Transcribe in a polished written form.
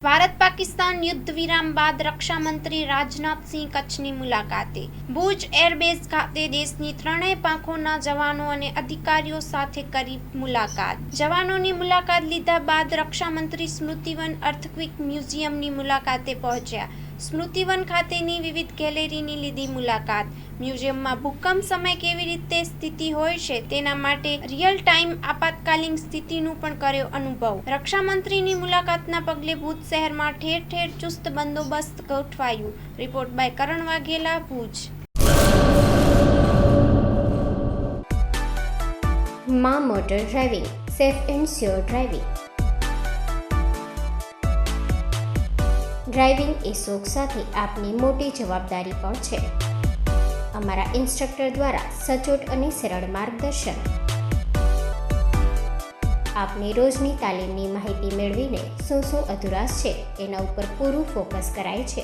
ભારત પાકિસ્તાન યુદ્ધ વિરામ બાદ રક્ષામંત્રી રાજનાથસિંહ કચ્છની મુલાકાતે. ભુજ એરબેઝ ખાતે દેશની ત્રણેય પાંખોના જવાનો અને અધિકારીઓ સાથે કરી મુલાકાત. જવાનોની મુલાકાત લીધા બાદ રક્ષામંત્રી સ્મૃતિવન અર્થક્વેક મ્યુઝિયમની મુલાકાતે પહોંચ્યા. સ્મૃતિવન ખાતેની વિવિધ ગેલેરીની લીધી મુલાકાત. મ્યુઝિયમમાં ભૂકંપ સમયે કેવી રીતે સ્થિતિ હોય છે તેના માટે રિયલ ટાઈમ આપાતકાલીન સ્થિતિનું પણ કર્યો અનુભવ. રક્ષામંત્રીની મુલાકાતના પગલે ભુજ શહેરમાં ઠેર ઠેર ચુસ્ત બંદોબસ્ત ગોઠવાયું. Report by Karan Vaghela, Bhuj. માં motor driving, safe and sure driving. Driving એ શોખ સાથે આપની મોટી જવાબદારી પણ છે. અમારા ઇન્સ્ટ્રક્ટર દ્વારા સચોટ અને સરળ માર્ગદર્શન. આપની રોજની તાલીમની માહિતી મેળવીને શું અધુરાશ છે એના ઉપર પૂરું ફોકસ કરાય છે.